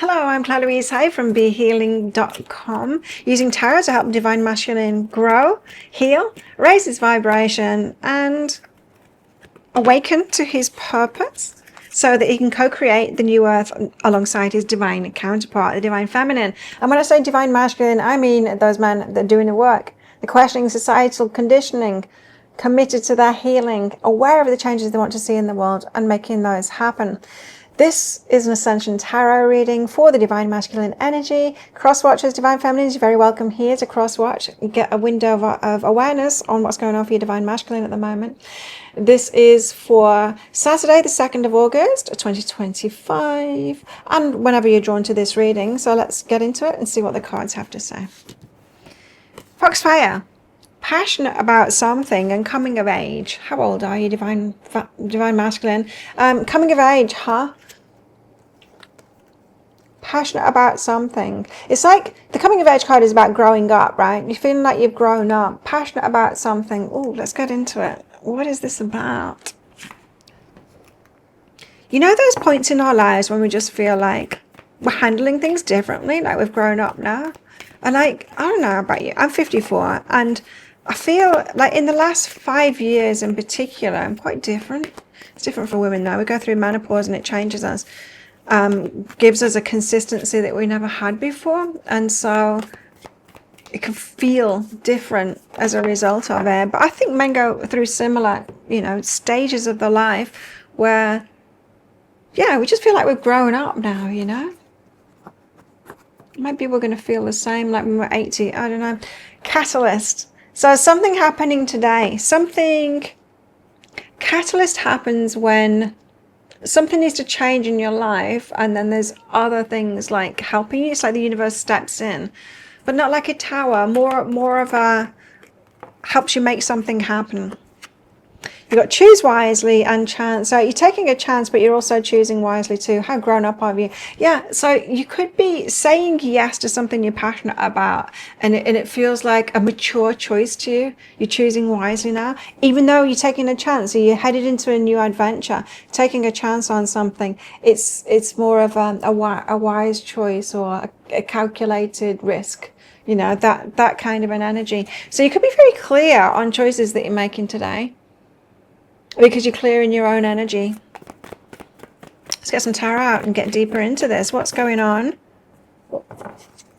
Hello, I'm Claire Louise Hay from BeHealing.com, using tarot to help Divine Masculine grow, heal, raise its vibration, and awaken to his purpose so that he can co-create the new earth alongside his divine counterpart, the Divine Feminine. And when I say Divine Masculine, I mean those men that are doing the work, the questioning societal conditioning, committed to their healing, aware of the changes they want to see in the world, and making those happen. This is an Ascension tarot reading for the Divine Masculine energy. Cross-watchers, Divine Feminines, you're very welcome here to cross-watch. You get a window of awareness on what's going on for your Divine Masculine at the moment. This is for Saturday, the 2nd of August, 2025, and whenever you're drawn to this reading. So let's get into it and see what the cards have to say. Foxfire. Passionate about something and coming of age. How old are you, Divine Masculine? Coming of age, huh? Passionate about something. It's like the coming of age card is about growing up, right? You're feeling like you've grown up. Passionate about something. Oh, let's get into it. What is this about? You know those points in our lives when we just feel like we're handling things differently, like we've grown up now? And like, I don't know about you, I'm 54, and I feel like in the last 5 years in particular, I'm quite different. It's different for women now. We go through menopause and it changes us, gives us a consistency that we never had before. And so it can feel different as a result of it. But I think men go through similar, stages of their life where, yeah, we just feel like we've grown up now, Maybe we're going to feel the same like when we're 80. I don't know. Catalyst. So something happening today. Catalyst happens when something needs to change in your life, and then there's other things like helping you. It's like the universe steps in, but not like a tower. More of a helps you make something happen. You've got choose wisely and chance. So you're taking a chance, but you're also choosing wisely too. How grown up are you? Yeah, so you could be saying yes to something you're passionate about, and it feels like a mature choice to you. You're choosing wisely now, even though you're taking a chance. So you're headed into a new adventure, taking a chance on something. It's more of a wise choice or a calculated risk. That kind of an energy. So you could be very clear on choices that you're making today, because you're clear in your own energy. Let's get some tarot out and get deeper into this. What's going on?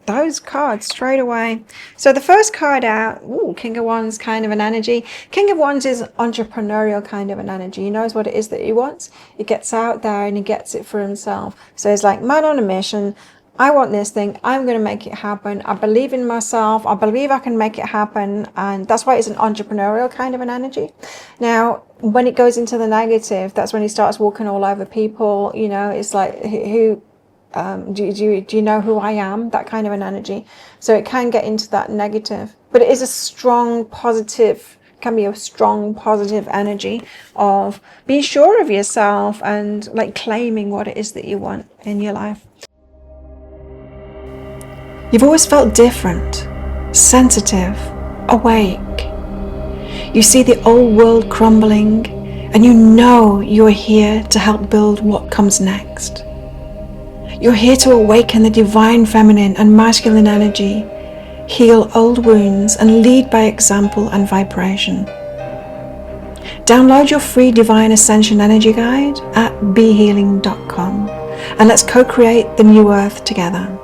Those cards straight away. So the first card out, King of Wands kind of an energy. King of Wands is entrepreneurial kind of an energy. He knows what it is that he wants. He gets out there and he gets it for himself. So he's like, man on a mission. I want this thing. I'm going to make it happen. I believe in myself. I believe I can make it happen. And that's why it's an entrepreneurial kind of an energy. Now, when it goes into the negative, that's when he starts walking all over people. It's like, who do you know who I am? That kind of an energy. So it can get into that negative. But it is a strong, positive, can be a strong, positive energy of being sure of yourself and like claiming what it is that you want in your life. You've always felt different, sensitive, awake. You see the old world crumbling, and you know you're here to help build what comes next. You're here to awaken the Divine Feminine and Masculine energy, heal old wounds, and lead by example and vibration. Download your free Divine Ascension Energy Guide at BeHealing.com, and let's co-create the new earth together.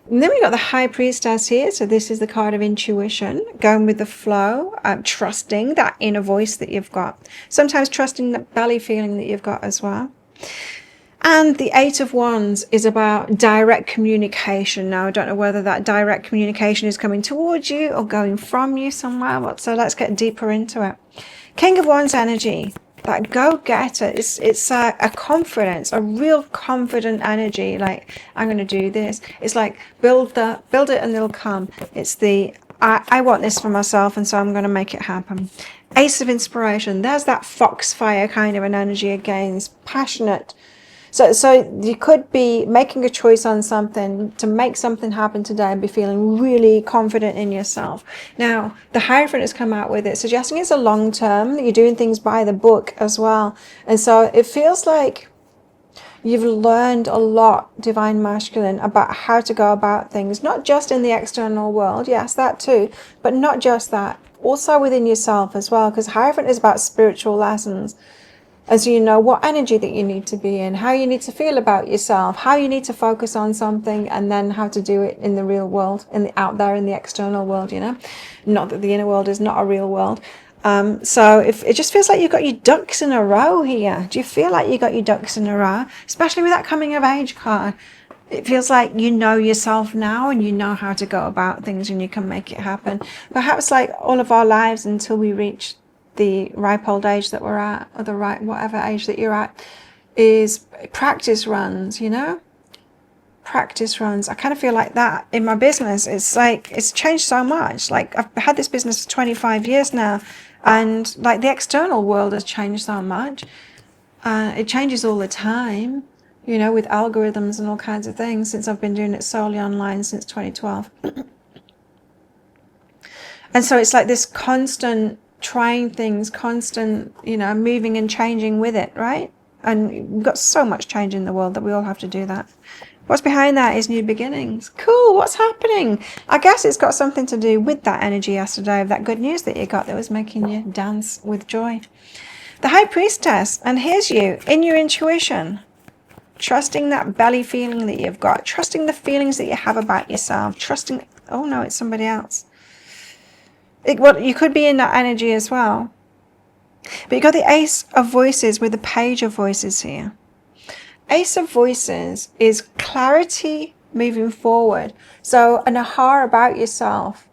And then we got the High Priestess here. So this is the card of intuition, going with the flow, trusting that inner voice that you've got. Sometimes trusting that belly feeling that you've got as well. And the Eight of Wands is about direct communication. Now, I don't know whether that direct communication is coming towards you or going from you somewhere. So let's get deeper into it. King of Wands energy. That go-getter, it's a confidence, a real confident energy, like, I'm going to do this. It's like, build it and it'll come. It's the, I want this for myself, and so I'm going to make it happen. Ace of Inspiration, there's that foxfire kind of an energy again. It's passionate. So you could be making a choice on something to make something happen today and be feeling really confident in yourself. Now, the Hierophant has come out with it, suggesting it's a long term, that you're doing things by the book as well. And so it feels like You've learned a lot, Divine Masculine, about how to go about things, not just in the external world, yes, that too, but not just that, also within yourself as well, because Hierophant is about spiritual lessons. As you know what energy that you need to be in, how you need to feel about yourself, how you need to focus on something, and then how to do it in the real world, out there in the external world, you know. Not that the inner world is not a real world. So if it just feels like you've got your ducks in a row here. Do you feel like you got your ducks in a row? Especially with that coming of age card. It feels like you know yourself now and you know how to go about things and you can make it happen. Perhaps like all of our lives until we reach the ripe old age that we're at, or the right whatever age that you're at, is practice runs, you know. Practice runs. I kind of feel like that in my business. It's like it's changed so much. Like I've had this business for 25 years now, and like the external world has changed so much. It changes all the time, you know, with algorithms and all kinds of things, since I've been doing it solely online since 2012. And so it's like this constant trying things, constant, you know, moving and changing with it, right? And we've got so much change in the world that we all have to do that. What's behind that is new beginnings. Cool, what's happening? I guess it's got something to do with that energy yesterday, of that good news that you got that was making you dance with joy. The High Priestess, and here's you, in your intuition. Trusting that belly feeling that you've got. Trusting the feelings that you have about yourself. Trusting, oh no, it's somebody else. Well, you could be in that energy as well. But you got the Ace of Voices with the Page of Voices here. Ace of Voices is clarity moving forward. So an aha about yourself.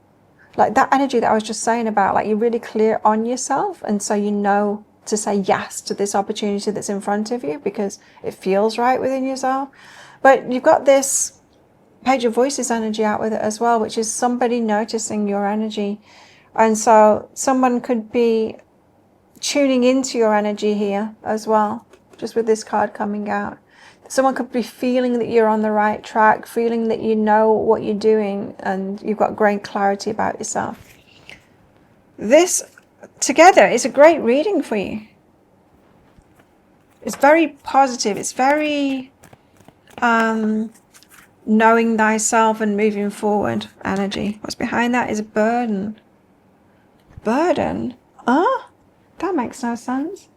Like that energy that I was just saying about, like you're really clear on yourself. And so you know to say yes to this opportunity that's in front of you because it feels right within yourself. But you've got this Page of Voices energy out with it as well, which is somebody noticing your energy. And so someone could be tuning into your energy here as well, just with this card coming out. Someone could be feeling that you're on the right track, feeling that you know what you're doing and you've got great clarity about yourself. This together is a great reading for you. It's very positive. It's very knowing thyself and moving forward energy. What's behind that is a burden. Burden? That makes no sense.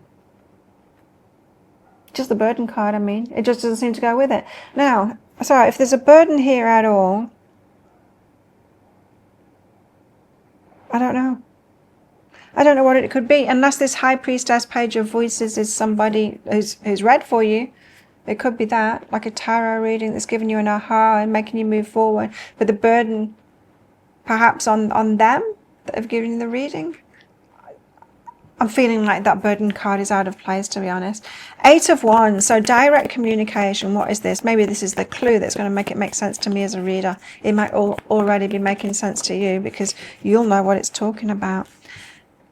Just the burden card, I mean. It just doesn't seem to go with it. Now, sorry, if there's a burden here at all, I don't know. I don't know what it could be, unless this High Priestess Page of Voices is somebody who's read for you. It could be that, like a tarot reading that's giving you an aha and making you move forward. But the burden, perhaps on them that have given you the reading. I'm feeling like that burden card is out of place, to be honest. 8 of Wands, so direct communication. What is this? Maybe this is the clue that's going to make sense to me as a reader. It might already be making sense to you because you'll know what it's talking about.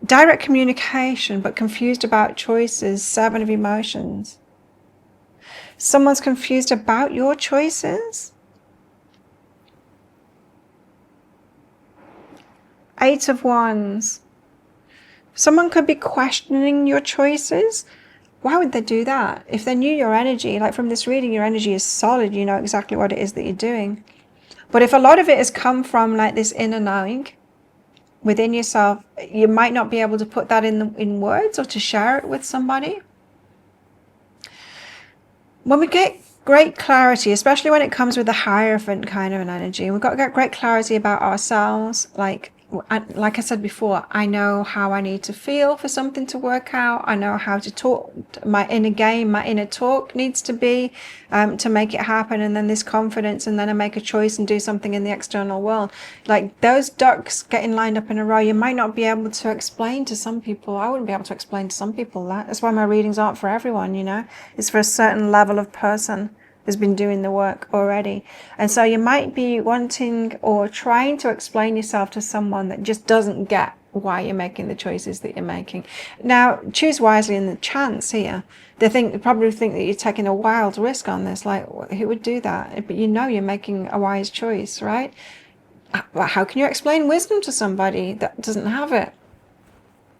Direct communication, but confused about choices. 7 of Emotions. Someone's confused about your choices. 8 of Wands. Someone could be questioning your choices. Why would they do that? If they knew your energy, like from this reading, your energy is solid. You know exactly what it is that you're doing. But if a lot of it has come from like this inner knowing within yourself, you might not be able to put that in words or to share it with somebody. When we get great clarity, especially when it comes with the Hierophant kind of an energy, we've got to get great clarity about ourselves. Like I said before, I know how I need to feel for something to work out. I know how to talk. My inner game, my inner talk needs to be to make it happen. And then this confidence, and then I make a choice and do something in the external world. Like those ducks getting lined up in a row, you might not be able to explain to some people. I wouldn't be able to explain to some people that. That's why my readings aren't for everyone, you know. It's for a certain level of person has been doing the work already. And so you might be wanting or trying to explain yourself to someone that just doesn't get why you're making the choices that you're making. Now, choose wisely in the chance here. They probably think that you're taking a wild risk on this. Like, who would do that? But you know you're making a wise choice, right? How can you explain wisdom to somebody that doesn't have it?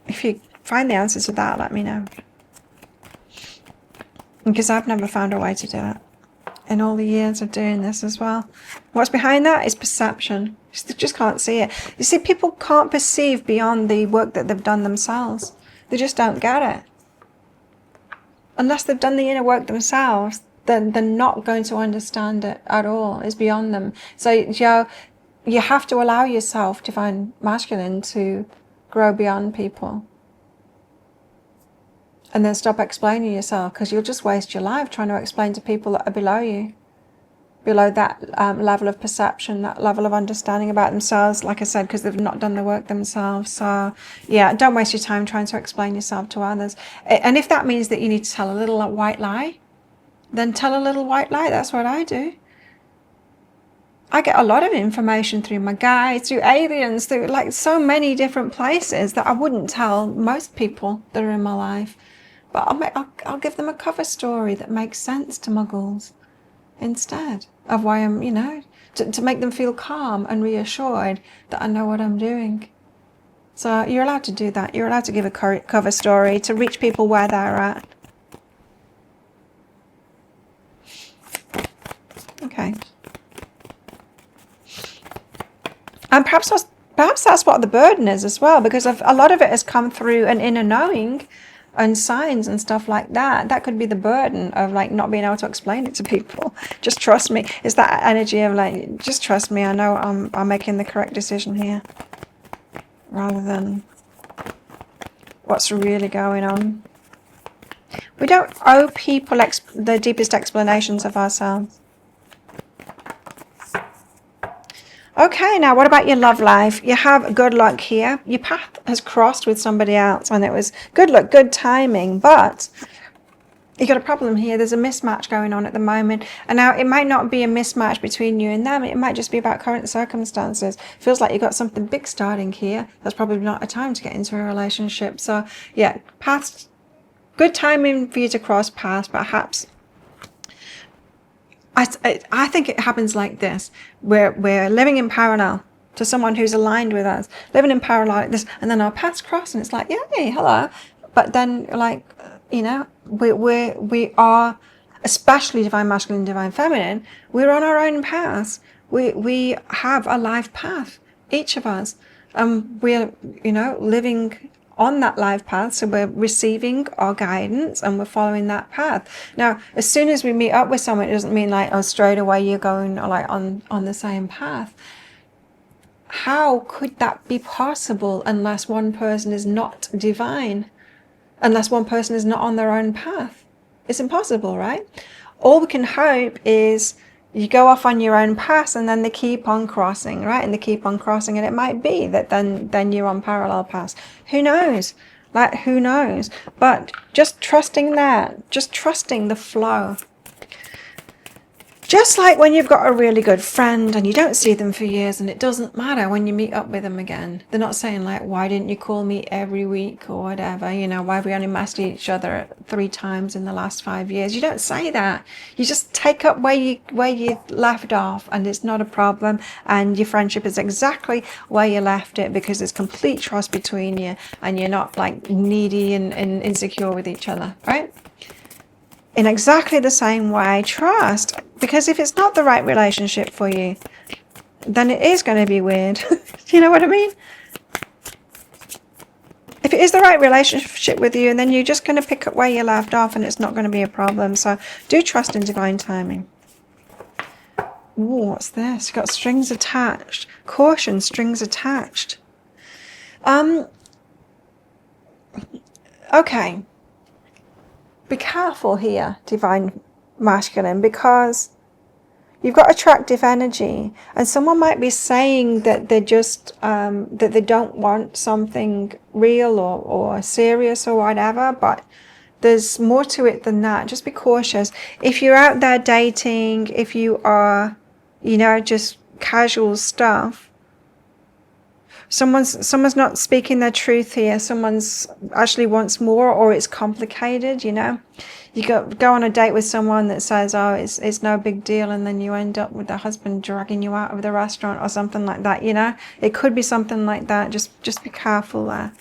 If you find the answers to that, let me know. Because I've never found a way to do it in all the years of doing this as well. What's behind that is perception. They just can't see it. You see, people can't perceive beyond the work that they've done themselves. They just don't get it. Unless they've done the inner work themselves, then they're not going to understand it at all. It's beyond them. So, you have to allow yourself, divine masculine, to grow beyond people. And then stop explaining yourself, because you'll just waste your life trying to explain to people that are below you. Below that level of perception, that level of understanding about themselves, like I said, because they've not done the work themselves. So, yeah, don't waste your time trying to explain yourself to others. And if that means that you need to tell a little white lie, then tell a little white lie. That's what I do. I get a lot of information through my guides, through aliens, through like so many different places that I wouldn't tell most people that are in my life. But I'll give them a cover story that makes sense to muggles instead of why I'm, to make them feel calm and reassured that I know what I'm doing. So you're allowed to do that. You're allowed to give a cover story to reach people where they're at. Okay. And perhaps that's what the burden is as well, because a lot of it has come through an inner knowing and signs and stuff like that. That could be the burden of like not being able to explain it to people. Just trust me. It's that energy of like, just trust me. I know I'm making the correct decision here, rather than what's really going on. We don't owe people the deepest explanations of ourselves. Okay, now what about your love life? You have good luck here. Your path has crossed with somebody else and it was good luck, good timing, but you got a problem here. There's a mismatch going on at the moment. And now it might not be a mismatch between you and them. It might just be about current circumstances. Feels like you got something big starting here. That's probably not a time to get into a relationship. So yeah, past, good timing for you to cross paths, perhaps. I think it happens like this. We're living in parallel to someone who's aligned with us, living in parallel like this, and then our paths cross, and it's like, yay, hello. But then, like, we are, especially divine masculine, divine feminine, we're on our own paths. We have a life path, each of us. We're, living on that life path, so we're receiving our guidance and we're following that path. Now, as soon as we meet up with someone, it doesn't mean like, oh, straight away you're going like on the same path. How could that be possible unless one person is not divine? Unless one person is not on their own path? It's impossible, right? All we can hope is you go off on your own path and then they keep on crossing, right? And they keep on crossing, and it might be that then you're on parallel paths. Who knows? Like, who knows? But just trusting that, just trusting the flow. Just like when you've got a really good friend and you don't see them for years, and it doesn't matter when you meet up with them again. They're not saying like, why didn't you call me every week or whatever? Why have we only messaged each other 3 times in the last 5 years? You don't say that. You just take up where you left off, and it's not a problem. And your friendship is exactly where you left it, because there's complete trust between you, and you're not like needy and insecure with each other, right? In exactly the same way, trust, because if it's not the right relationship for you, then it is going to be weird. You know what I mean? If it is the right relationship with you, then you're just going to pick up where you left off, and it's not going to be a problem. So do trust in divine timing. Ooh, what's this? You've got strings attached. Caution, strings attached. Okay. Be careful here, divine masculine, because you've got attractive energy, and someone might be saying that they're just that they don't want something real or serious or whatever, but there's more to it than that. Just be cautious. If you're out there dating, if you are, just casual stuff, someone's not speaking their truth here. Someone's actually wants more, or it's complicated. You go on a date with someone that says, oh, it's no big deal, and then you end up with the husband dragging you out of the restaurant or something like that. It could be something like that. Just be careful there.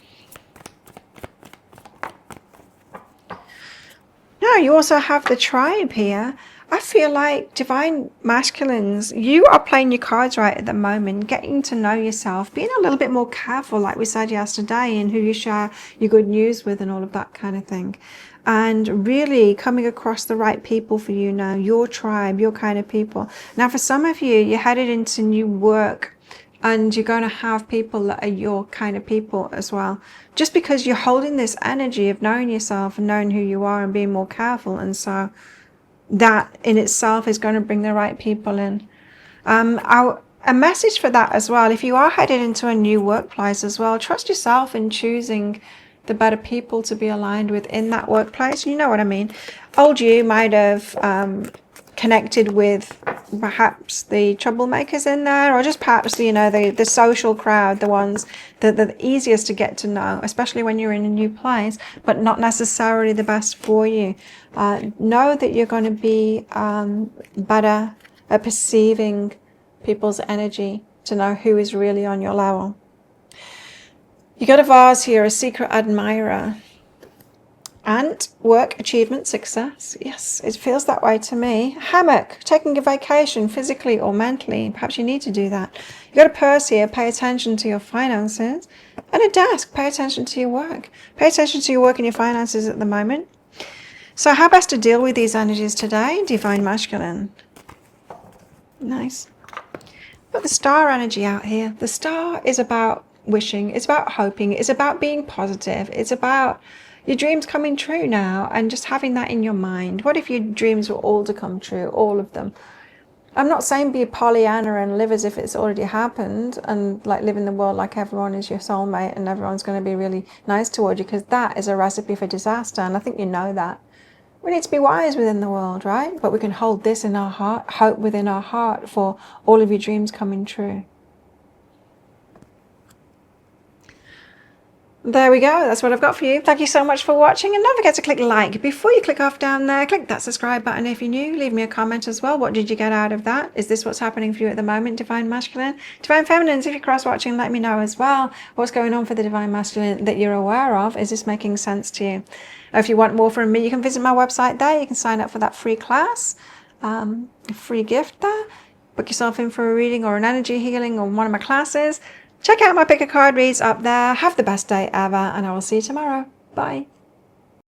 know, you also have the tribe here. I feel like divine masculines, you are playing your cards right at the moment, getting to know yourself, being a little bit more careful, like we said yesterday, in who you share your good news with and all of that kind of thing. And really coming across the right people for you now, your tribe, your kind of people. Now, for some of you, you're headed into new work and you're going to have people that are your kind of people as well. Just because you're holding this energy of knowing yourself and knowing who you are and being more careful. And so that in itself is going to bring the right people in. A message for that as well, if you are headed into a new workplace as well, trust yourself in choosing the better people to be aligned with in that workplace. You know what I mean? Old you might have connected with perhaps the troublemakers in there, or just perhaps, you know, the social crowd, the ones that are the easiest to get to know, especially when you're in a new place, but not necessarily the best for you. Know that you're going to be better at perceiving people's energy to know who is really on your level. You got a vase here, a secret admirer. And work, achievement, success. Yes, it feels that way to me. Hammock, taking a vacation physically or mentally. Perhaps you need to do that. You got a purse here, pay attention to your finances. And a desk, pay attention to your work. Pay attention to your work and your finances at the moment. So how best to deal with these energies today? Divine masculine. Nice. Got the star energy out here. The star is about wishing. It's about hoping. It's about being positive. It's about your dreams coming true now and just having that in your mind. What if your dreams were all to come true, all of them? I'm not saying be a Pollyanna and live as if it's already happened and like live in the world like everyone is your soulmate and everyone's going to be really nice toward you, because that is a recipe for disaster, and I think you know that. We need to be wise within the world, right? But we can hold this in our heart, hope within our heart for all of your dreams coming true. There we go. That's what I've got for you. Thank you so much for watching, and don't forget to click like. Before you click off down there, click that subscribe button if you're new. Leave me a comment as well. What did you get out of that? Is this what's happening for you at the moment, Divine Masculine? Divine Feminines, if you're cross-watching, let me know as well. What's going on for the Divine Masculine that you're aware of? Is this making sense to you? If you want more from me, you can visit my website there. You can sign up for that free class, a free gift there. Book yourself in for a reading or an energy healing or one of my classes. Check out my pick a card reads up there. Have the best day ever, and I will see you tomorrow. Bye.